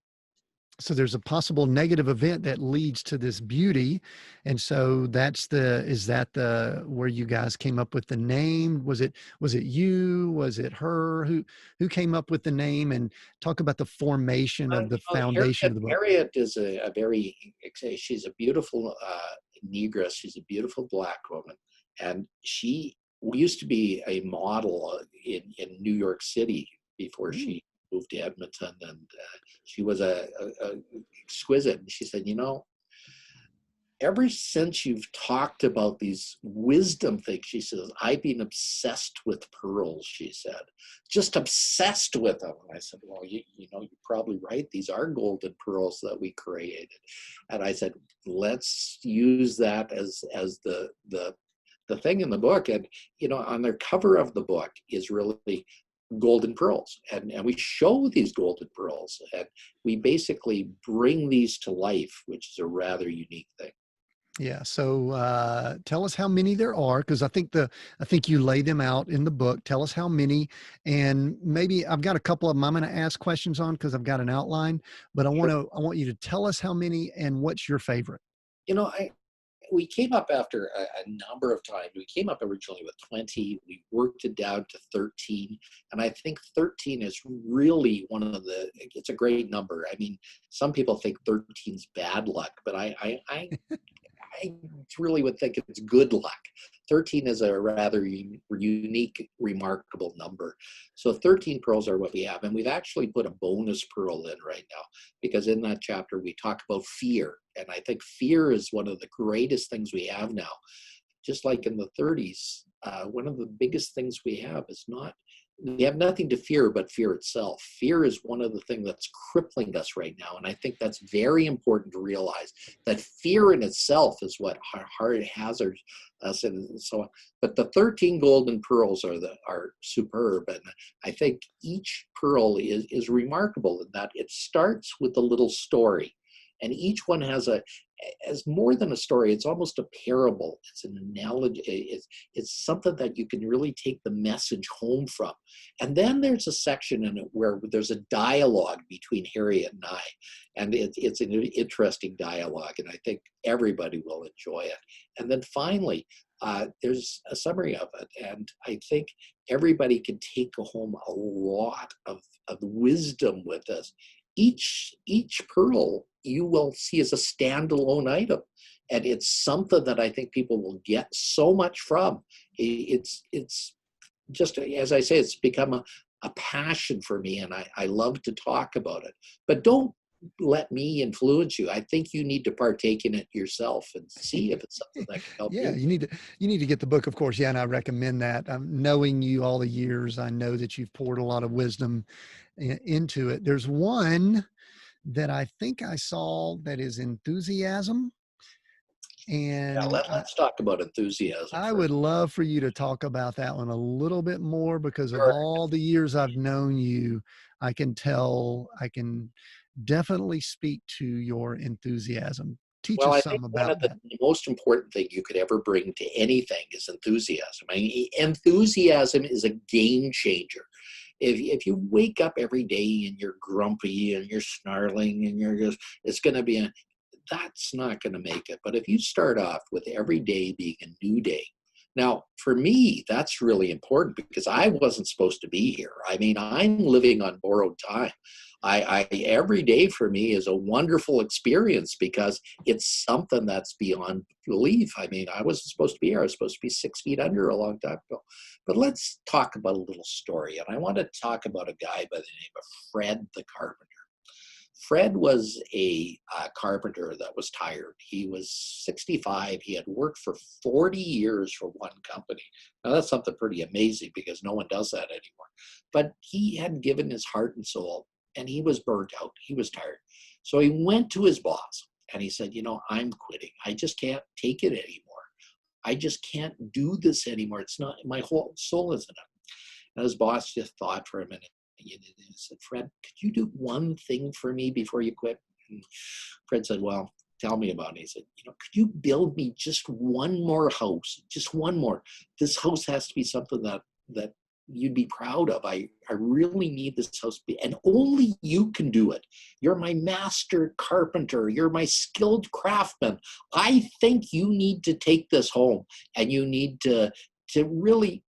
A: So there's a possible negative event that leads to this beauty. And so is that where you guys came up with the name? Was it you? Was it her? Who came up with the name? And talk about the formation of the foundation of the book.
B: Harriet is she's a beautiful negress. She's a beautiful Black woman. And she used to be a model in New York City before she moved to Edmonton, and she was a exquisite. And she said, ever since you've talked about these wisdom things, she says, I've been obsessed with pearls, she said, just obsessed with them. And I said, well, you're probably right. These are golden pearls that we created. And I said, let's use that as the thing in the book. And, on the cover of the book is really golden pearls, and we show these golden pearls, and we basically bring these to life, which is a rather unique thing.
A: Yeah. So tell us how many there are, because I think you lay them out in the book. Tell us how many, and maybe I've got a couple of them I'm going to ask questions on because I've got an outline. But I want you to tell us how many and what's your favorite.
B: We came up after a number of times. We came up originally with 20. We worked it down to 13. And I think 13 is really it's a great number. I mean, some people think 13 is bad luck, but I really would think it's good luck. 13 is a rather unique, remarkable number. So 13 pearls are what we have. And we've actually put a bonus pearl in right now, because in that chapter, we talk about fear. And I think fear is one of the greatest things we have now. Just like in the 30s, one of the biggest things we have we have nothing to fear but fear itself. Fear is one of the things that's crippling us right now. And I think that's very important to realize, that fear in itself is what hard hazards us and so on. But the 13 golden pearls are superb. And I think each pearl is remarkable in that it starts with a little story. And each one has more than a story. It's almost a parable. It's an analogy. It's something that you can really take the message home from. And then there's a section in it where there's a dialogue between Harriet and I. And it's an interesting dialogue, and I think everybody will enjoy it. And then finally, there's a summary of it. And I think everybody can take home a lot of wisdom with this. Each pearl you will see as a standalone item, and it's something that I think people will get so much from. It's just, as I say, it's become a passion for me, and I love to talk about it. But don't let me influence you. I think you need to partake in it yourself and see if it's something that can help you.
A: You need to get the book, of course. Yeah, and I recommend that. Knowing you all the years, I know that you've poured a lot of wisdom into it. There's one that I think I saw that is enthusiasm. And
B: yeah, let's talk about enthusiasm.
A: I would love for you to talk about that one a little bit more, because of all the years I've known you, I can definitely speak to your enthusiasm. Teach
B: Well,
A: us
B: I think
A: some
B: one
A: about
B: of the
A: that.
B: most important thing you could ever bring to anything is enthusiasm. I mean, enthusiasm is a game changer. If you wake up every day and you're grumpy and you're snarling and you're just, it's going to be that's not going to make it. But if you start off with every day being a new day, now for me, that's really important because I wasn't supposed to be here. I mean, I'm living on borrowed time. I every day for me is a wonderful experience because it's something that's beyond belief. I mean, I wasn't supposed to be here. I was supposed to be 6 feet under a long time ago. But let's talk about a little story. And I want to talk about a guy by the name of Fred the Carpenter. Fred was a carpenter that was tired. He was 65. He had worked for 40 years for one company. Now, that's something pretty amazing because no one does that anymore. But he had given his heart and soul, and he was burnt out. He was tired. So he went to his boss, and he said, I'm quitting. I just can't take it anymore. I just can't do this anymore. It's not, my whole soul isn't up. And his boss just thought for a minute. He said, Fred, could you do one thing for me before you quit? And Fred said, well, tell me about it. He said, could you build me just one more house? Just one more. This house has to be something that you'd be proud of. I really need this house to be, and only you can do it. You're my master carpenter. You're my skilled craftsman. I think you need to take this home, and you need to really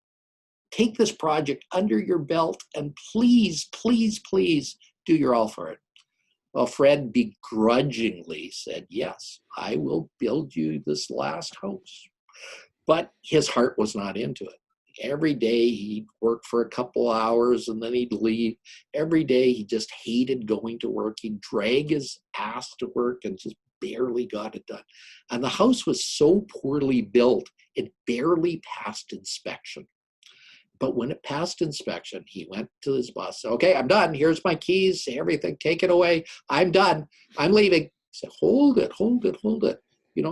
B: take this project under your belt, and please, please, please do your all for it. Well, Fred begrudgingly said, yes, I will build you this last house. But his heart was not into it. Every day he'd work for a couple hours and then he'd leave. Every day he just hated going to work. He'd drag his ass to work and just barely got it done. And the house was so poorly built, it barely passed inspection. But when it passed inspection, he went to his boss. Okay, I'm done. Here's my keys, everything. Take it away. I'm done. I'm leaving. He said, hold it, hold it, hold it.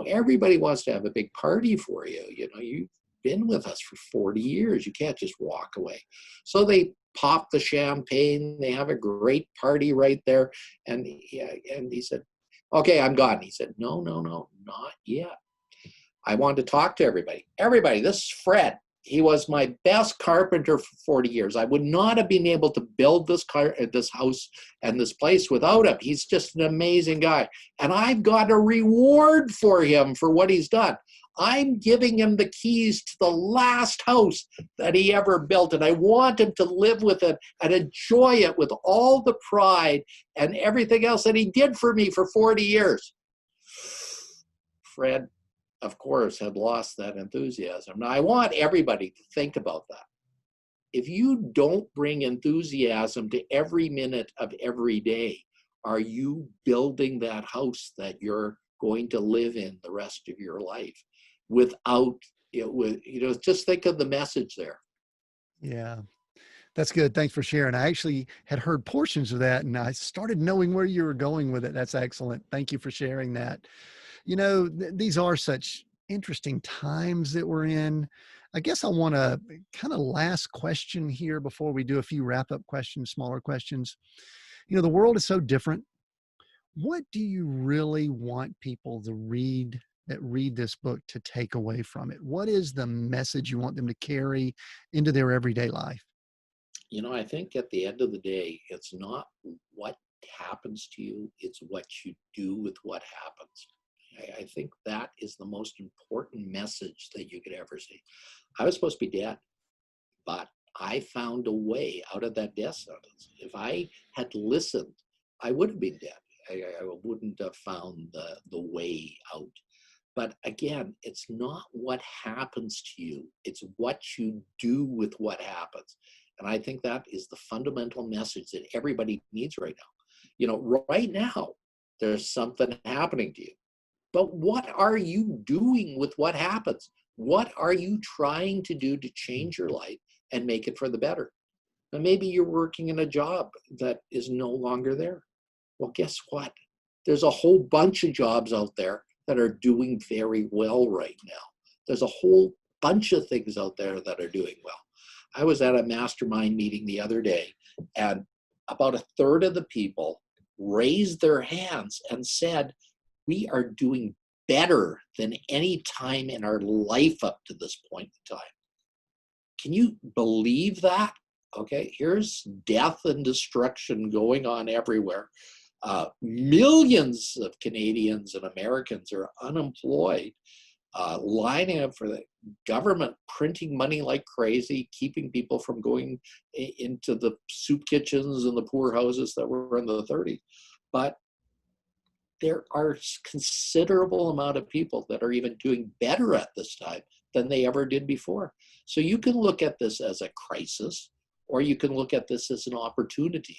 B: Everybody wants to have a big party for you. You've been with us for 40 years. You can't just walk away. So they pop the champagne. They have a great party right there. And he said, okay, I'm gone. He said, no, not yet. I want to talk to everybody. Everybody, this is Fred. He was my best carpenter for 40 years. I would not have been able to build this house and this place without him. He's just an amazing guy. And I've got a reward for him for what he's done. I'm giving him the keys to the last house that he ever built. And I want him to live with it and enjoy it with all the pride and everything else that he did for me for 40 years. Fred, of course, had lost that enthusiasm. Now, I want everybody to think about that. If you don't bring enthusiasm to every minute of every day, are you building that house that you're going to live in the rest of your life without, just think of the message there.
A: Yeah. That's good. Thanks for sharing. I actually had heard portions of that and I started knowing where you were going with it. That's excellent. Thank you for sharing that. These are such interesting times that we're in. I guess I want to kind of last question here before we do a few wrap up questions, smaller questions. The world is so different. What do you really want people to read this book to take away from it? What is the message you want them to carry into their everyday life?
B: I think at the end of the day, it's not what happens to you, it's what you do with what happens. I think that is the most important message that you could ever see. I was supposed to be dead, but I found a way out of that death sentence. If I had listened, I would have been dead. I wouldn't have found the way out. But again, it's not what happens to you, it's what you do with what happens. And I think that is the fundamental message that everybody needs right now. Right now, there's something happening to you. But what are you doing with what happens? What are you trying to do to change your life and make it for the better? And maybe you're working in a job that is no longer there. Well, guess what? There's a whole bunch of jobs out there that are doing very well right now. There's a whole bunch of things out there that are doing well. I was at a mastermind meeting the other day, and about a third of the people raised their hands and said, we are doing better than any time in our life up to this point in time. Can you believe that? Okay, here's death and destruction going on everywhere. Millions of Canadians and Americans are unemployed, lining up for the government printing money like crazy, keeping people from going into the soup kitchens and the poorhouses that were in the 30s. But there are considerable amount of people that are even doing better at this time than they ever did before. So you can look at this as a crisis, or you can look at this as an opportunity.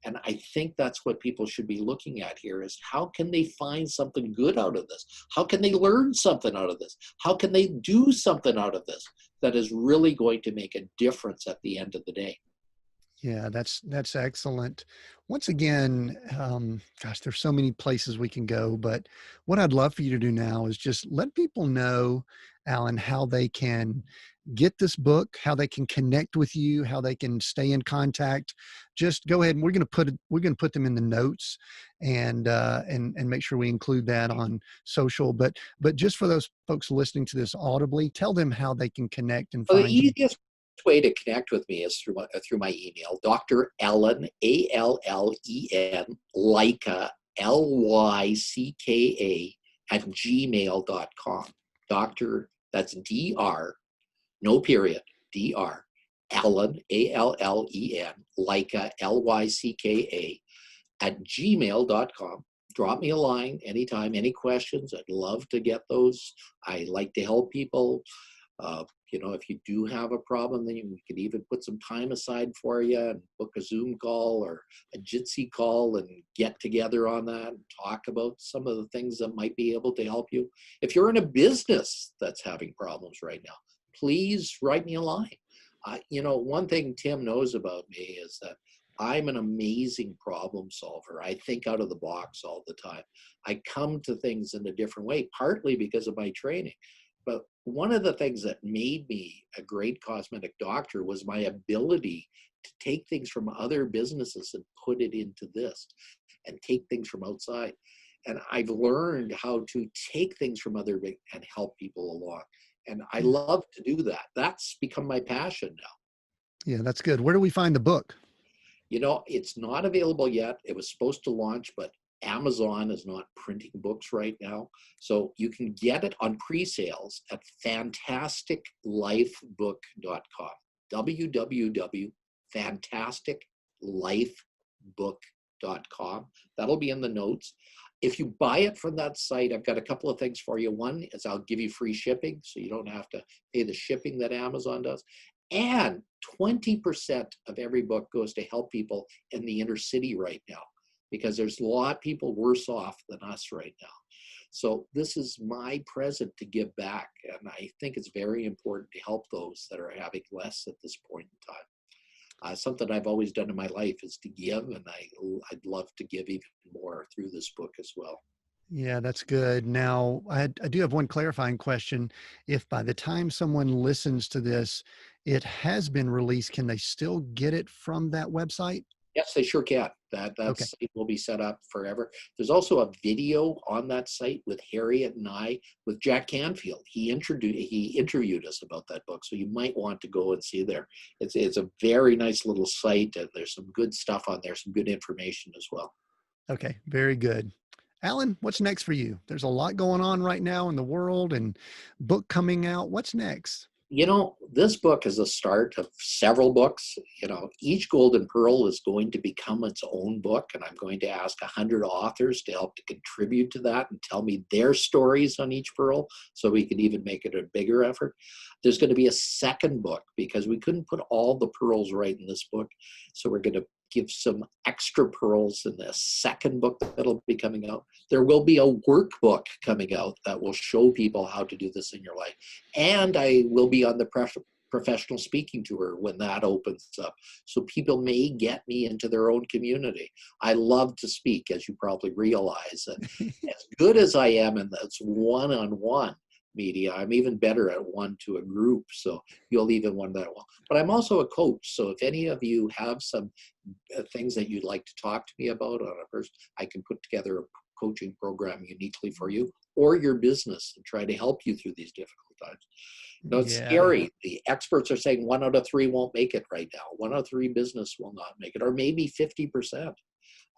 B: And I think that's what people should be looking at here, is how can they find something good out of this? How can they learn something out of this? How can they do something out of this that is really going to make a difference at the end of the day?
A: Yeah, that's excellent. Once again, gosh, there's so many places we can go, but what I'd love for you to do now is just let people know, Alan, how they can get this book, how they can connect with you, how they can stay in contact. Just go ahead and we're going to put them in the notes and make sure we include that on social. But just for those folks listening to this audibly, tell them how they can connect and
B: Well, the
A: find you.
B: easiest way to connect with me is through my email, Dr. Allen, Allen, Lycka, Lycka, @gmail.com. Doctor, that's Dr, no period, Dr, Allen, Allen, Lycka, Lycka, @gmail.com. Drop me a line anytime, any questions. I'd love to get those. I like to help people. If you do have a problem, then we could even put some time aside for you and book a Zoom call or a Jitsi call and get together on that and talk about some of the things that might be able to help you. If you're in a business that's having problems right now, please write me a line. One thing Tim knows about me is that I'm an amazing problem solver. I think out of the box all the time. I come to things in a different way, partly because of my training. But one of the things that made me a great cosmetic doctor was my ability to take things from other businesses and put it into this, and take things from outside. And I've learned how to take things from other and help people along. And I love to do that. That's become my passion now.
A: Yeah, that's good. Where do we find the book?
B: It's not available yet. It was supposed to launch, but Amazon is not printing books right now. So you can get it on pre-sales at fantasticlifebook.com. www.fantasticlifebook.com. That'll be in the notes. If you buy it from that site, I've got a couple of things for you. One is I'll give you free shipping, so you don't have to pay the shipping that Amazon does. And 20% of every book goes to help people in the inner city right now, because there's a lot of people worse off than us right now. So this is my present to give back. And I think it's very important to help those that are having less at this point in time. Something I've always done in my life is to give, and I'd love to give even more through this book as well.
A: Yeah, that's good. Now, I do have one clarifying question. If by the time someone listens to this, it has been released, can they still get it from that website?
B: Yes, they sure can. That
A: Okay.
B: site will be set up forever. There's also a video on that site with Harriet and I, with Jack Canfield. He interviewed us about that book, so you might want to go and see there. It's a very nice little site, and there's some good stuff on there, some good information as well.
A: Okay. Very good. Alan, what's next for you? There's a lot going on right now in the world and book coming out. What's next?
B: This book is the start of several books. Each Golden Pearl is going to become its own book, and I'm going to ask 100 authors to help to contribute to that and tell me their stories on each pearl, so we can even make it a bigger effort. There's going to be a second book because we couldn't put all the pearls right in this book, so we're going to give some extra pearls in the second book that'll be coming out. There will be a workbook coming out that will show people how to do this in your life. And I will be on the professional speaking tour when that opens up. So people may get me into their own community. I love to speak, as you probably realize. And as good as I am in this one-on-one media, I'm even better at one to a group. So you'll even wonder that well. But I'm also a coach. So if any of you have some things that you'd like to talk to me about on a person, I can put together coaching program uniquely for you or your business to try to help you through these difficult times. No, it's
A: Yeah.
B: scary. The experts are saying 1 out of 3 won't make it right now. 1 out of 3 business will not make it, or maybe 50%.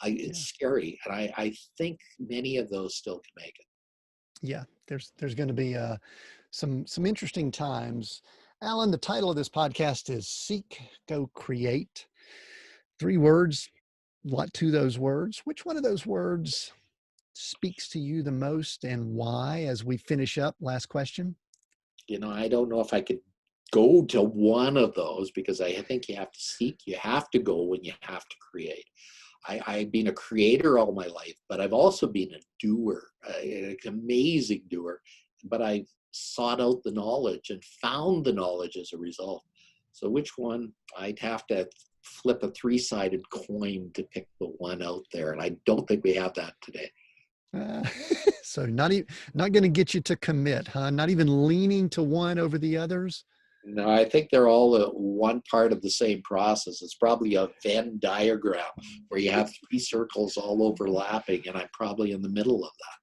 B: It's scary. And I think many of those still can make it.
A: Yeah. There's going to be some interesting times. Alan, the title of this podcast is Seek, Go, Create. 3 words, a lot to those words. Which one of those words speaks to you the most and why, as we finish up? Last question.
B: I don't know if I could go to one of those, because I think you have to seek, you have to go when you have to create. I've been a creator all my life, but I've also been a doer, an amazing doer, but I've sought out the knowledge and found the knowledge as a result. So which one? I'd have to flip a 3-sided coin to pick the one out there. And I don't think we have that today.
A: So not going to get you to commit, huh? Not even leaning to one over the others.
B: No, I think they're all one part of the same process. It's probably a Venn diagram where you have 3 circles all overlapping, and I'm probably in the middle of that.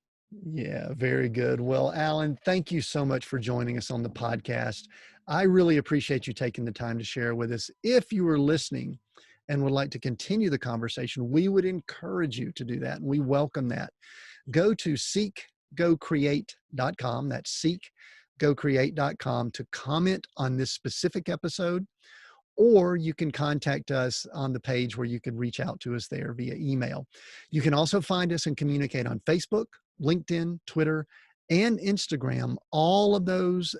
A: Yeah, very good. Well, Alan, thank you so much for joining us on the podcast. I really appreciate you taking the time to share with us. If you are listening and would like to continue the conversation, we would encourage you to do that, and we welcome that. Go to seekgocreate.com. That's seekgocreate.com to comment on this specific episode, or you can contact us on the page where you can reach out to us there via email. You can also find us and communicate on Facebook, LinkedIn, Twitter, and Instagram. All of those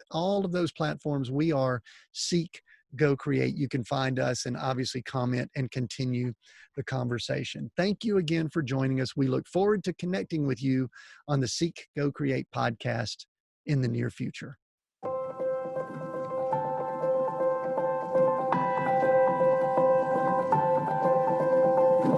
A: platforms, we are Seek, Go, Create. You can find us and obviously comment and continue the conversation. Thank you again for joining us. We look forward to connecting with you on the Seek, Go, Create podcast in the near future.